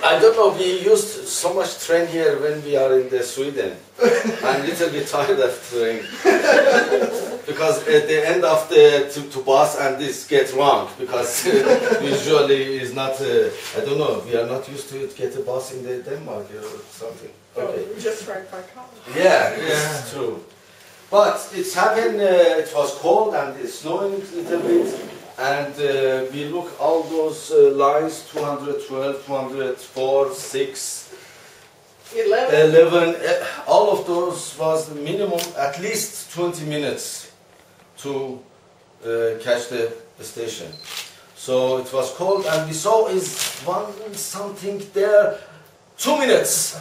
I don't know, we used so much train here when we are in the Sweden. I'm a little bit tired of train. Because at the end of the to bus and this gets wrong. Because usually is not, I don't know, we are not used to it, get a bus in the Denmark or something. Okay. Oh, we just ride by car. Yeah, it's true. But it's happened, it was cold and it's snowing a little bit. And we look all those lines, 212, 204, 6, 11, all of those was the minimum at least 20 minutes to catch the station. So it was cold and we saw is something there, 2 minutes.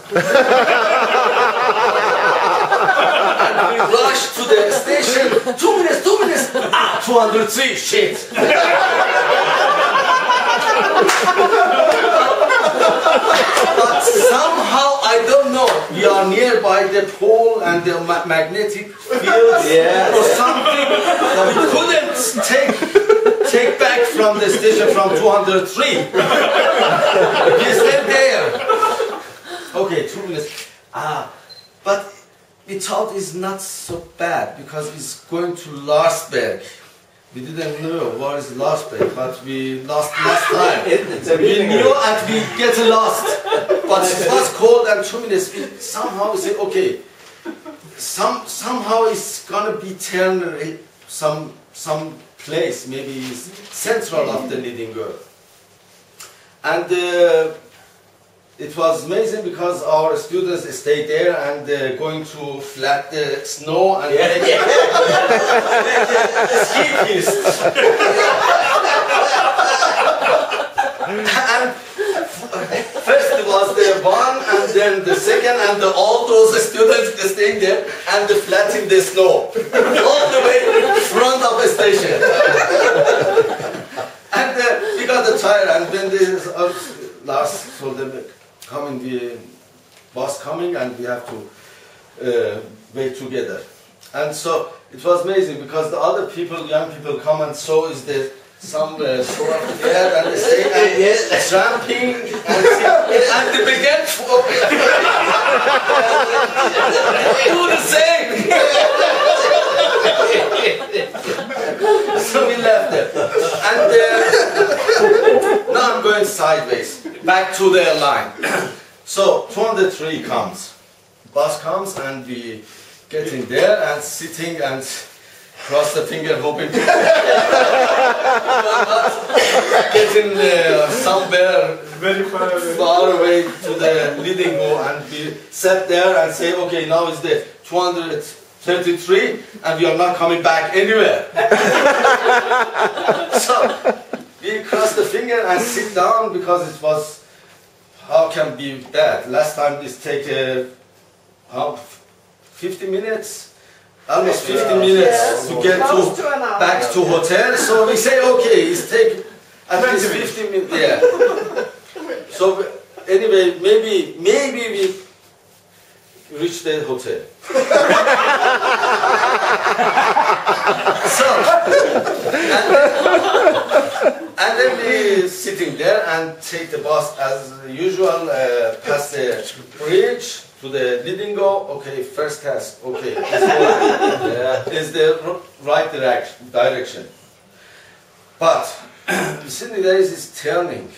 And we rushed to the station, 2 minutes, 2 minutes, 203, shit. But somehow, I don't know, we are nearby the pole and the magnetic field or something. We couldn't take back from the station from 203. We stayed there. Okay, 2 minutes. But we thought it's not so bad because it's going to Larsberg. We didn't know what is Larsberg, but we lost last time. We knew and we get lost. But it was cold and 2 minutes. We somehow say, okay, somehow it's gonna be turned some place, maybe it's central of the Lidingö. And it was amazing because our students stayed there and going to flat the snow and ski piste. And first it was the one and then the second and all those students staying there and flatting the snow all the way in front of the station. And we got tired and when the last told them, coming, the bus coming and we have to wait together. And so it was amazing because the other people, young people come and so is there some sort of there and they say tramping and they began to do the same. So we left them. And now I'm going sideways, back to the line. So 203 comes. Bus comes and we get in there and sitting and cross the finger hoping to getting somewhere very far away to the Lidingö, and we sat there and say, okay, now is the 233 and we are not coming back anywhere. So we cross the finger and sit down because it was, how can be bad? Last time this take 50 minutes? Almost 50 minutes to get back to hotel. So we say, okay, it's take at least 50 minutes. Yeah. So anyway, maybe we reach the hotel. So and then we sitting there and take the bus as usual, past the bridge to the Lidingö. Okay, first class. Okay, is the right direction. But sitting there is turning,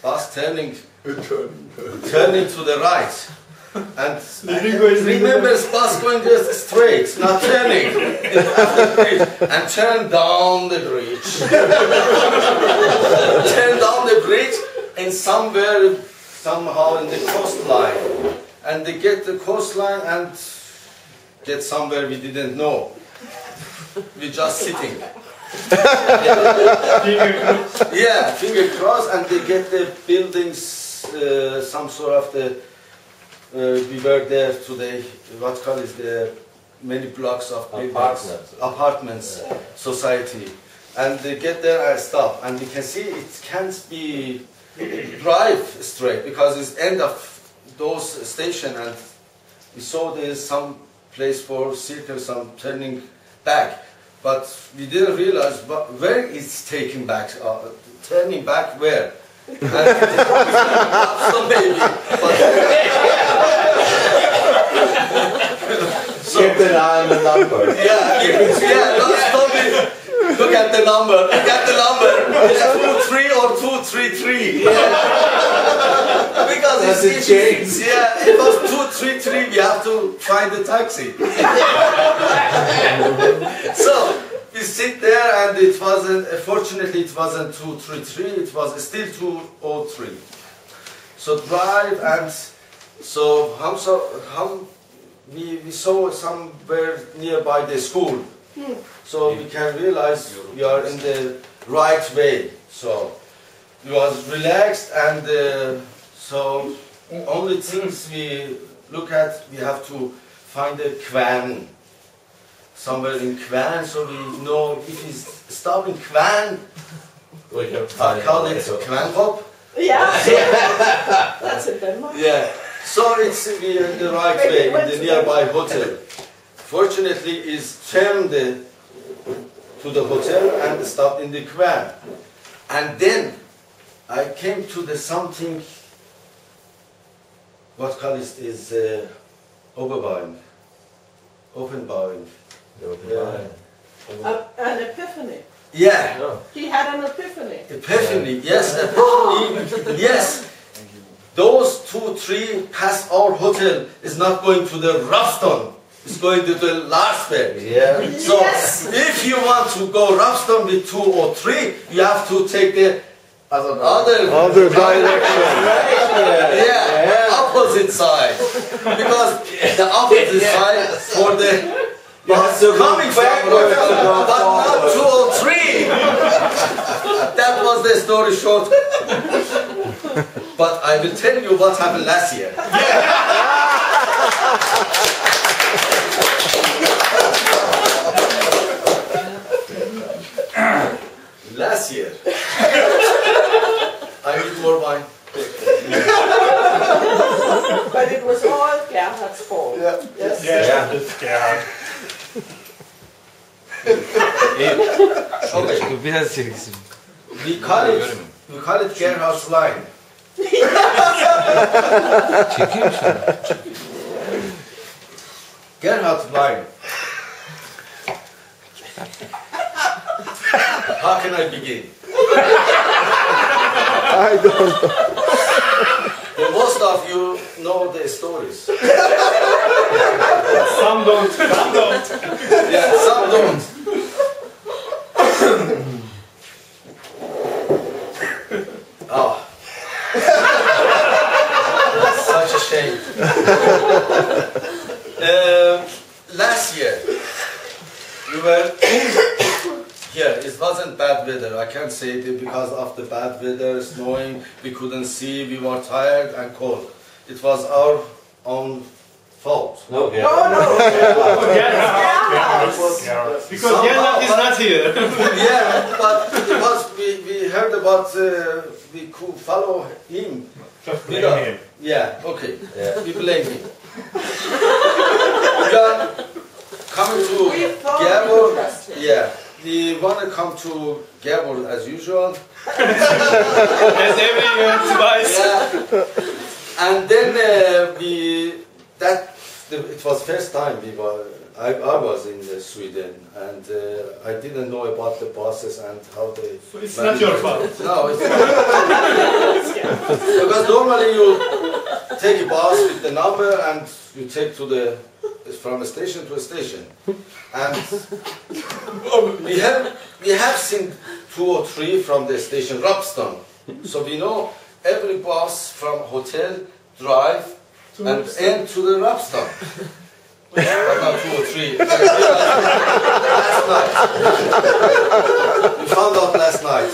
bus turning to the right. And remember, bus going just straight, not turning, and turn down the bridge. Turn down the bridge and somehow in the coastline. And they get the coastline and get somewhere we didn't know. We're just sitting. Yeah, finger crossed, and they get the buildings, some sort of the. We were there today. What call is the many blocks of apartments society, and they get there and stop, and we can see it can't be drive straight because it's end of those station, and we saw there's some place for circle, some turning back, but we didn't realize where it's taking back, turning back where. Lobster maybe. So, keep an eye on the number. Don't stop it. Look at the number. Look at the number. It's 23 or 233. Because Does it change? It was 233. We have to find the taxi. So we sit there, and it wasn't. Fortunately, it wasn't 233. It was still 203. So drive, and so we saw somewhere nearby the school. So we can realize we are in the right way. So we was relaxed, and so only things we look at, we have to find a Kvan. Somewhere in Kvan, so we know if it's stop in Kvan, I call it Kvanhop. Yeah. That's in Denmark. Yeah. So it's we are in the right way in the nearby hotel. Fortunately, is turned to the hotel and stopped in the Kvan. And then I came to the something, what call it is Openbowing. Openbowing. An epiphany. Yeah. He had an epiphany. Epiphany, yes, epiphany, yes. Those 2, 3 past our hotel is not going to the Ravston. It's going to the Larsberg. Yeah. So Yes. if you want to go Ravston with 2 or 3, you have to take the other direction. opposite side. Because the opposite side for the have to go coming backwards from, to go but not forward. 2 or 3. That was the story short. But I will tell you what happened last year. Last year. I need more wine. But it was all Gerhard's fault. Yes. Okay. We call it Gerhard's line. Gerhard's line. How can I begin? I don't know. Most of you know the stories. Some don't. Yeah, some don't. Oh. Such a shame. Last year, we were here. It wasn't bad weather. I can't say it because of the bad weather, snowing. We couldn't see. We were tired and cold. It was our own fault. No. Because Jalal is not here. Yeah, but it was, we heard about we could follow him. Blame him. Yeah, okay. We blame him. We are coming to Gabor. Yeah, we want to come to Gabor as usual. As every year, twice. Yeah. And then it was first time I was in Sweden, and I didn't know about the buses and how they. It's not your fault. No, it's not. Because normally you take a bus with the number and you take from a station to a station, and we have seen 2 or 3 from the station Ravston, so we know every bus from hotel drive and end to the Ravston. But not 2 or 3. Last night. We found out last night.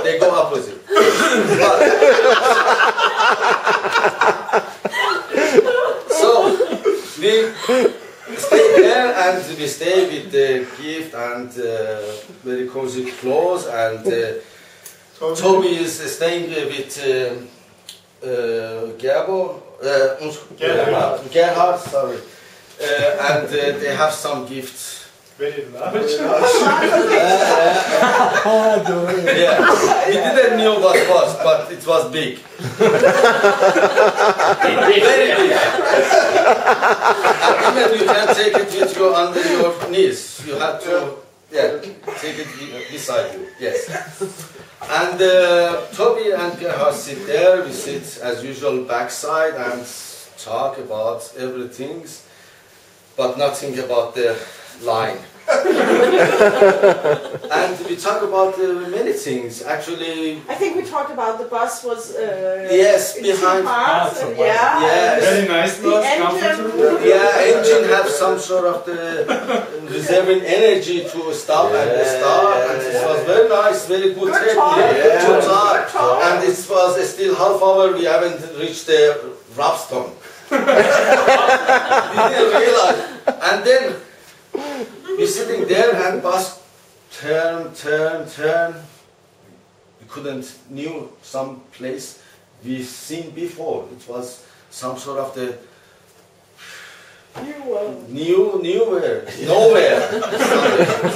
They go opposite. So we stay there, and we stay with the gift and very cozy clothes, and Toby is staying with Gerhard, sorry. And they have some gifts Very large. Yeah, we didn't know what was, but it was big. Very big. And even you can take it with you under your knees. You have to, take it beside you. Yes. And Toby and Gerhard sit there. We sit as usual backside and talk about everything, but nothing about the line. And we talk about many things. Actually, I think we talked about the bus was yes, in behind. two parts, yeah. Yes. Very nice The bus, engine. comfortable. Yeah, engine have some sort of the reserving energy to stop and start, and it was very nice, very good Good technique, talk. good talk. Good talk. And it was still half hour. We haven't reached the Rapstone. We didn't realize, and then we're sitting there and bus turn. We couldn't knew some place we've seen before. It was some sort of the nowhere. It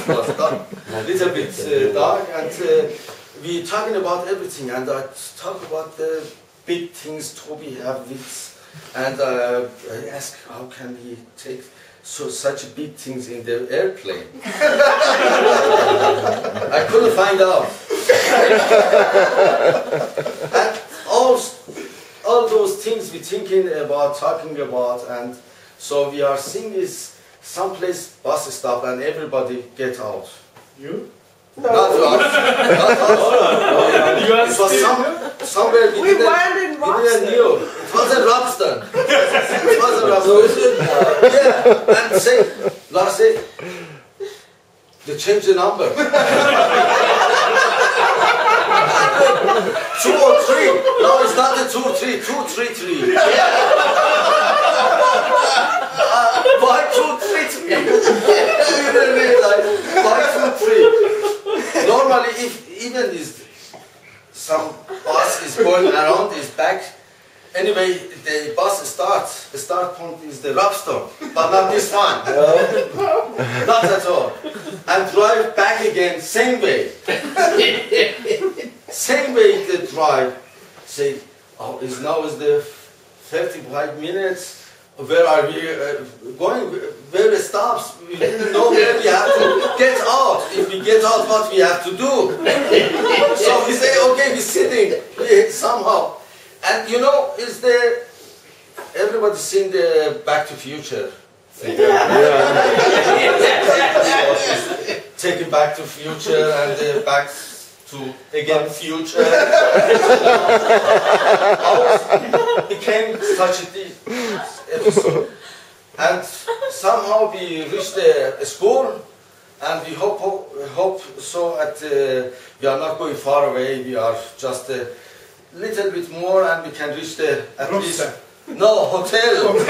was dark, a little bit dark, and we talking about everything. And I talk about the big things Toby have with, and I ask how can he take such big things in the airplane. I couldn't find out. And all those things we thinking about, talking about, and so we are seeing is someplace bus stop and everybody get out. You? No. Not us. Not us. You are It was still somewhere We weren't in we didn't Roxton. know. It wasn't Roxton. It wasn't Roxton. Yeah, and say, Lars said, they changed the number. 2 or 3. No, it's not the 2 or 3. 233. Why 233? We didn't realize. Why 2-3? Normally, if even is some bus is going around his back, anyway, the bus starts. The start point is the Rapstone, but not this one. Not at all. And drive back again, same way. Same way they drive. Say, oh, now is the 35 minutes. Where are we going? Where it stops? We didn't know where we have to get out. If we get out, what we have to do? So we say, okay, we're sitting somehow. And you know, is there, everybody's seen the Back to Future thing. Taking Back to Future and back to again future. Ours became such a episode. And somehow we reached the school, and we hope so at we are not going far away. We are just a little bit more, and we can reach the at least hotel. we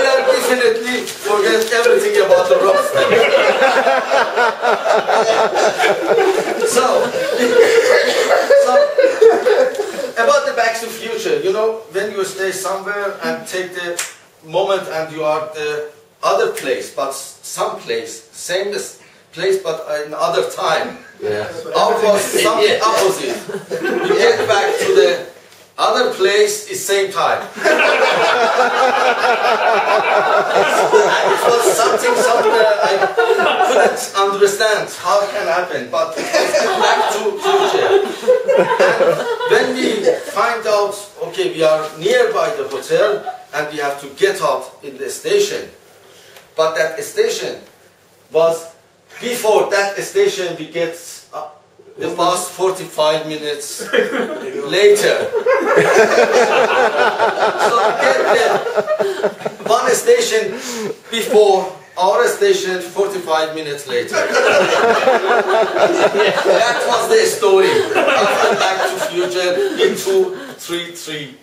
are definitely forget everything about the roster. so about the Back to Future, you know, when you stay somewhere and take the moment and you are the other place, but some place, same place, but in other time. Ours was something opposite. We get back to the other place is same time. It was something somewhere I couldn't understand how it can happen, but Back to Future. And when we find out, okay, we are nearby the hotel and we have to get out in the station, but that station was before that station we get the bus 45 minutes later. So get there. One station before our station 45 minutes later. That was the story. After Back to Future in 233.